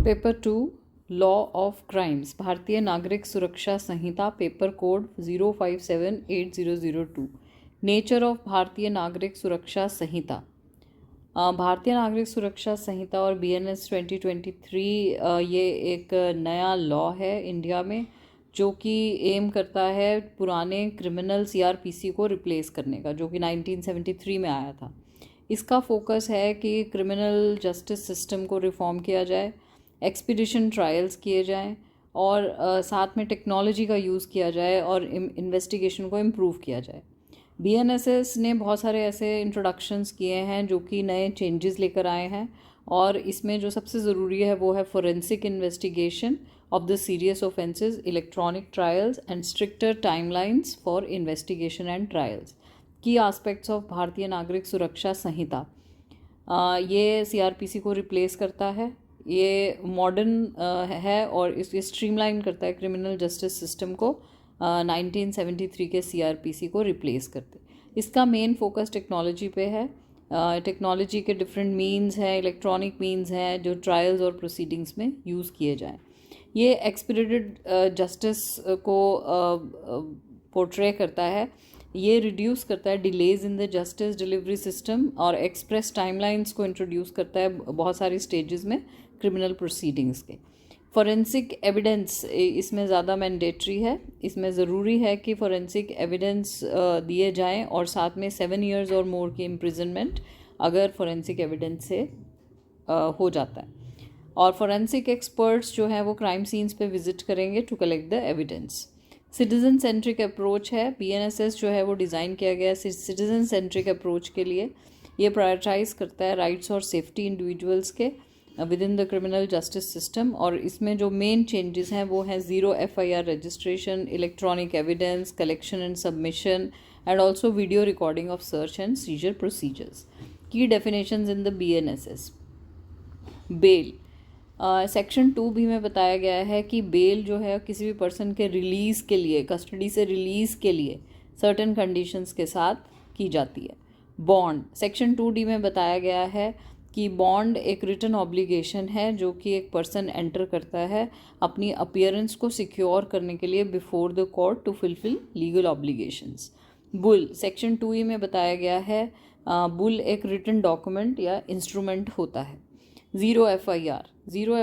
Paper 2 law of crimes भारतीय नागरिक सुरक्षा संहिता पेपर कोड 0578002 नेचर ऑफ भारतीय नागरिक सुरक्षा संहिता। भारतीय नागरिक सुरक्षा संहिता और BNS 2023 ये एक नया लॉ है इंडिया में, जो कि एम करता है पुराने क्रिमिनल CRPC को रिप्लेस करने का, जो कि 1973 में आया था। इसका फोकस है कि क्रिमिनल जस्टिस सिस्टम को रिफॉर्म किया जाए, एक्सपीडिशन ट्रायल्स किए जाएं और साथ में टेक्नोलॉजी का यूज़ किया जाए और इन्वेस्टिगेशन को इम्प्रूव किया जाए। BNSS ने बहुत सारे ऐसे इंट्रोडक्शंस किए हैं जो कि नए चेंजेस लेकर आए हैं, और इसमें जो सबसे ज़रूरी है वो है forensic investigation of the serious offences, electronic trials and stricter timelines for investigation and trials. की एस्पेक्ट्स ऑफ भारतीय नागरिक सुरक्षा संहिता, ये CRPC को रिप्लेस करता है। ये मॉडर्न है और इसके स्ट्रीमलाइन करता है क्रिमिनल जस्टिस सिस्टम को 1973 के CRPC को रिप्लेस करते। इसका मेन फोकस टेक्नोलॉजी पे है। टेक्नोलॉजी के डिफरेंट मीन्स हैं, इलेक्ट्रॉनिक मीन्स हैं जो ट्रायल्स और प्रोसीडिंग्स में यूज़ किए जाएं। ये एक्सपीडिटेड जस्टिस को पोर्ट्रे करता है। ये रिड्यूस करता है delays in the justice delivery system और एक्सप्रेस टाइमलाइंस को इंट्रोड्यूस करता है बहुत सारी स्टेजेस में क्रिमिनल प्रोसीडिंग्स के। फॉरेंसिक एविडेंस इसमें ज़्यादा मैंडेटरी है। इसमें ज़रूरी है कि फॉरेंसिक एविडेंस दिए जाएं और साथ में 7 years और मोर की इम्प्रिजनमेंट अगर फॉरेंसिक एविडेंस से हो जाता है। और फॉरेंसिक एक्सपर्ट्स जो हैं वो क्राइम सीन्स पे विजिट करेंगे to collect the evidence. Citizen centric approach है। BNSS जो है वो डिज़ाइन किया गया है सिटीज़न सेंट्रिक अप्रोच के लिए। ये प्रायोरिटाइज करता है राइट्स और सेफ्टी इंडिविजुअल्स के with in the criminal justice system. और इसमें जो मेन चेंजेस हैं वो हैं 0 FIR registration, electronic evidence collection and submission and also video recording of search and seizure procedures. की डेफिनेशंस इन द BNSS। बेल सेक्शन 2 भी में बताया गया है कि बेल जो है किसी भी पर्सन के रिलीज़ के लिए, कस्टडी से रिलीज़ के लिए सर्टेन कंडीशंस के साथ की जाती है। बॉन्ड सेक्शन 2D में बताया गया है कि बॉन्ड एक रिटन ऑब्लिगेशन है जो कि एक पर्सन एंटर करता है अपनी अपीयरेंस को सिक्योर करने के लिए before the court to fulfil legal obligations. बुल सेक्शन 2E में बताया गया है बुल एक रिटन डॉक्यूमेंट या इंस्ट्रूमेंट होता है। 0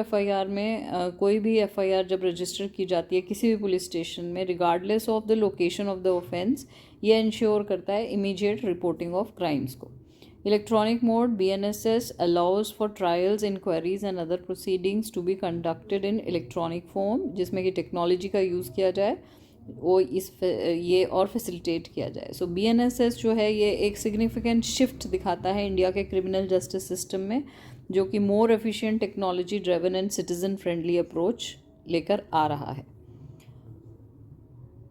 FIR में कोई भी FIR जब रजिस्टर की जाती है किसी भी पुलिस स्टेशन में, regardless of the location of the offence, ये इंश्योर करता है इमीडिएट रिपोर्टिंग ऑफ क्राइम्स को। Electronic mode BNSS allows for trials, inquiries and other proceedings to be conducted in electronic form, जिसमें कि टेक्नोलॉजी का use किया जाए वो ये और फैसिलिटेट किया जाए। सो BNSS जो है ये एक सिग्निफिकेंट शिफ्ट दिखाता है इंडिया के क्रिमिनल जस्टिस सिस्टम में, जो कि more efficient technology driven and citizen friendly approach लेकर आ रहा है।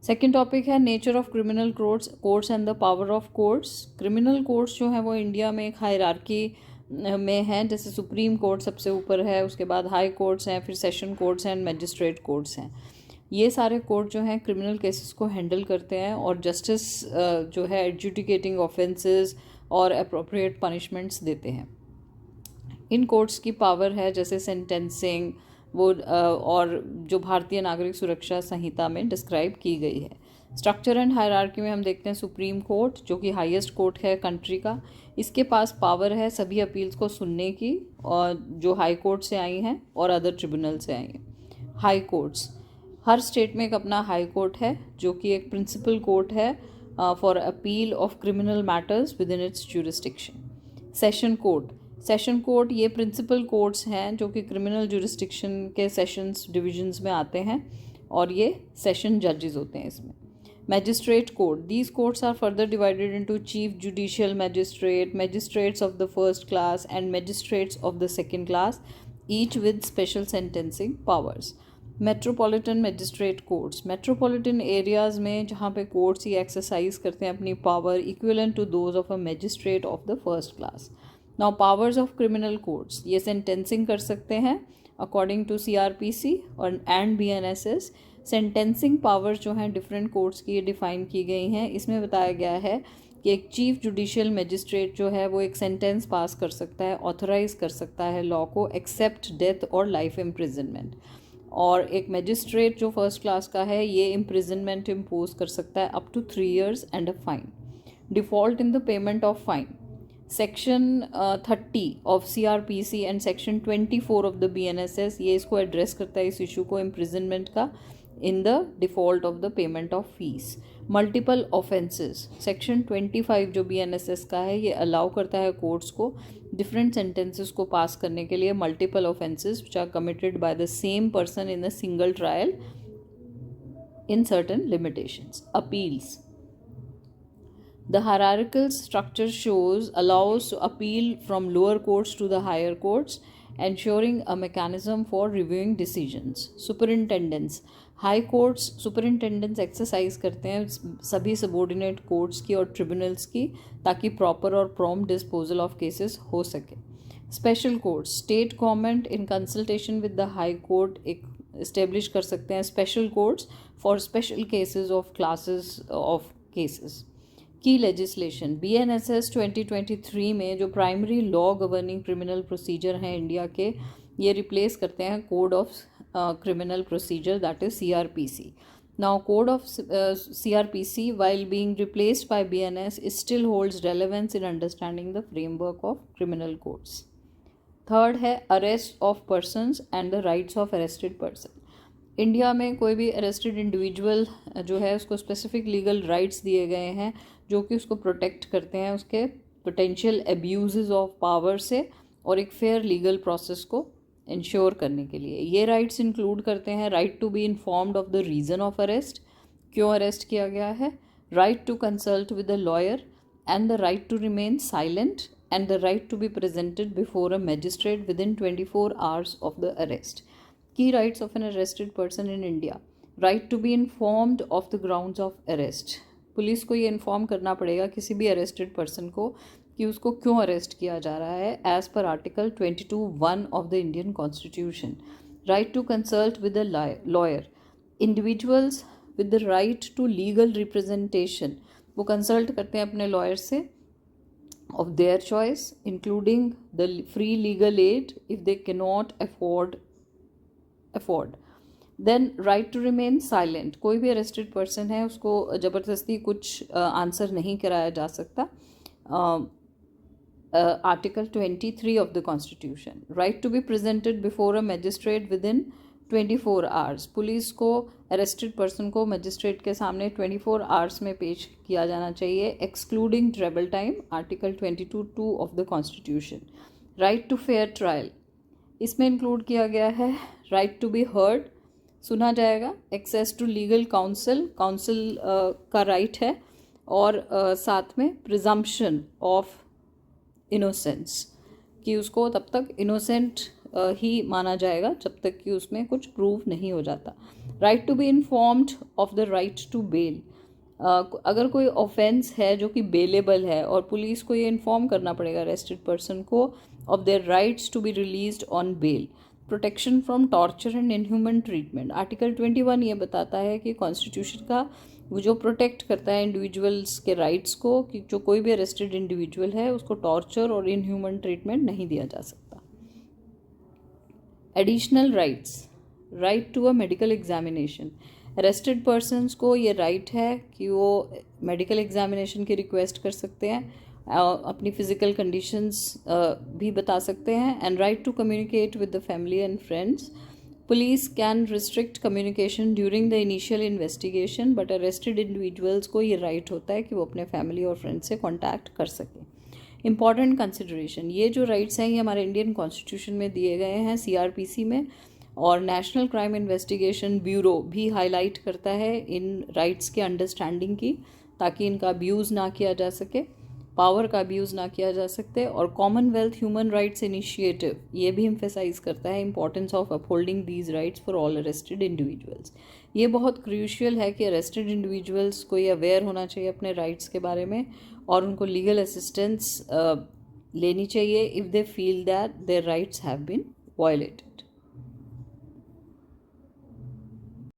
सेकेंड टॉपिक है nature of criminal courts and the power of courts. Criminal courts जो हैं वो इंडिया में एक हायरार्की में हैं, जैसे सुप्रीम कोर्ट सबसे ऊपर है, उसके बाद हाई कोर्ट्स हैं, फिर session courts and magistrate courts हैं। ये सारे कोर्ट जो हैं क्रिमिनल केसेस को हैंडल करते हैं और जस्टिस जो है एडजुडिकेटिंग ऑफेंसेस और अप्रोप्रिएट पनिशमेंट्स देते हैं। इन कोर्ट्स की पावर है जैसे सेंटेंसिंग वो और जो भारतीय नागरिक सुरक्षा संहिता में डिस्क्राइब की गई है। स्ट्रक्चर एंड हायरार्की में हम देखते हैं सुप्रीम कोर्ट जो कि हाईएस्ट कोर्ट है कंट्री का, इसके पास पावर है सभी अपील्स को सुनने की, और जो हाई कोर्ट से आई हैं और अदर ट्रिब्यूनल से आई हैं। हाई कोर्ट्स, हर स्टेट में एक अपना हाई कोर्ट है जो कि एक प्रिंसिपल कोर्ट है for appeal of criminal matters with in its jurisdiction. Session court ये प्रिंसिपल कोर्ट्स हैं जो कि क्रिमिनल ज्यूरिस्डिक्शन के सेशंस डिविजन्स में आते हैं और ये सेशन जजेस होते हैं इसमें। Magistrate court, these courts are further divided into chief judicial magistrate, magistrates of the first class and magistrates of the second class, each with special sentencing powers. Metropolitan magistrate courts, metropolitan areas में जहाँ पे courts ही exercise करते हैं अपनी power equivalent to those of a magistrate of the first class. Now powers of criminal courts, ये sentencing कर सकते हैं अकॉर्डिंग टू CRPC और एंड BNSS। सेंटेंसिंग पावर्स जो हैं डिफरेंट कोर्ट्स की डिफ़ाइन की गई हैं। इसमें बताया गया है कि एक चीफ जुडिशियल मजिस्ट्रेट जो है वो एक सेंटेंस पास कर सकता है, ऑथराइज कर सकता है लॉ को, एक्सेप्ट डेथ और लाइफ इम्प्रिजनमेंट। और एक मजिस्ट्रेट जो फर्स्ट क्लास का है ये इम्प्रिजनमेंट इम्पोज कर सकता है up to 3 years and a fine. Default in the payment of fine, section 30 of CRPC and section 24 of the BNSS ये इसको एड्रेस करता है, इस इशू को, इम्प्रिजनमेंट का, in the default of the payment of fees. Multiple offences, section 25 जो BNSS का है ये अलाउ करता है कोर्ट्स को डिफरेंट सेंटेंसेस को पास करने के लिए, multiple offences which are committed by the same person in a single trial in certain limitations. Appeals, the hierarchical structure allows to appeal from lower courts to the higher courts, ensuring a mechanism for reviewing decisions. Superintendents, high courts superintendents exercise करते हैं सभी subordinate courts की और tribunals की, ताकि proper और prompt disposal of cases हो सके। Special courts, state government in consultation with the high court एक इस्टेब्लिश कर सकते हैं special courts for special cases of classes of cases. की लेजिस्लेशन, BNSS 2023 में जो primary law governing criminal procedure हैं इंडिया के, ये रिप्लेस करते हैं code of criminal procedure, that is CRPC. Now code of CRPC while being replaced by BNS still holds relevance in understanding the framework of criminal courts. Third है arrest of persons and the rights of arrested person. India में कोई भी arrested individual जो है उसको specific legal rights दिए गए हैं जो कि उसको प्रोटेक्ट करते हैं उसके पोटेंशियल एब्यूज़ ऑफ पावर से और एक फेयर लीगल प्रोसेस को इंश्योर करने के लिए। ये राइट्स इंक्लूड करते हैं right to be informed of the reason of arrest, क्यों अरेस्ट किया गया है, right to consult with a lawyer and the right to remain silent and the right to be presented before a magistrate within 24 hours of the arrest. की rights of an arrested person in India, right to be informed of the grounds of arrest. Police को ये inform करना पड़ेगा किसी भी arrested person को कि उसको क्यों अरेस्ट किया जा रहा है एज पर article 22(1) of the Indian constitution. Right to consult with a lawyer, individuals with the right to legal representation, वो कंसल्ट करते हैं अपने लॉयर से of their choice including the free legal aid if they can not afford. Then right to remain silent, कोई भी arrested person है उसको ज़बरदस्ती कुछ आंसर नहीं कराया जा सकता, Article 23 of the Constitution. Right to be presented before a magistrate within 24 hours. Police को अरेस्टेड पर्सन को मजिस्ट्रेट के सामने 24 hours में पेश किया जाना चाहिए, excluding travel time, article 22(2) of the constitution. Right to fair trial, इसमें इंक्लूड किया गया है राइट टू बी हर्ड, सुना जाएगा, एक्सेस टू लीगल काउंसिल का राइट है, और साथ में प्रिजम्पशन ऑफ इनोसेंस कि उसको तब तक इनोसेंट ही माना जाएगा जब तक कि उसमें कुछ प्रूव नहीं हो जाता। Right to be informed of the right to bail, अगर कोई ऑफेंस है जो कि बेलेबल है और पुलिस को ये इन्फॉर्म करना पड़ेगा अरेस्टेड पर्सन को of their rights to be released on bail. Protection from torture and inhuman treatment, article 21 ये बताता है कि कॉन्स्टिट्यूशन का वो जो प्रोटेक्ट करता है इंडिविजुअल्स के राइट्स को कि जो कोई भी अरेस्टेड इंडिविजुअल है उसको टॉर्चर और इनह्यूमन ट्रीटमेंट नहीं दिया जा सकता। Additional rights, right to a medical examination, arrested persons को ये राइट है कि वो मेडिकल एग्जामिनेशन की रिक्वेस्ट कर सकते हैं, अपनी फिजिकल कंडीशंस भी बता सकते हैं, and right to communicate with the family and friends. Police can restrict communication during the initial investigation, but arrested individuals को ये राइट होता है कि वो अपने फैमिली और फ्रेंड्स से कॉन्टैक्ट कर सकें। इंपॉर्टेंट कंसिडरेशन, ये जो राइट्स हैं ये हमारे इंडियन कॉन्स्टिट्यूशन में दिए गए हैं CRPC में, और नेशनल क्राइम इन्वेस्टिगेशन ब्यूरो भी हाईलाइट करता है इन राइट्स के अंडरस्टैंडिंग की, ताकि इनका अब्यूज़ ना किया जा सके, पावर का अब्यूज़ ना किया जा सकते। और कॉमनवेल्थ ह्यूमन राइट्स इनिशिएटिव ये भी एम्फेसाइज करता है importance of upholding these rights for all arrested individuals. ये बहुत क्रूशियल है कि अरेस्टेड इंडिविजुअल्स को ये अवेयर होना चाहिए अपने राइट्स के बारे में और उनको लीगल असिस्टेंस लेनी चाहिए if they feel that their rights have been violated.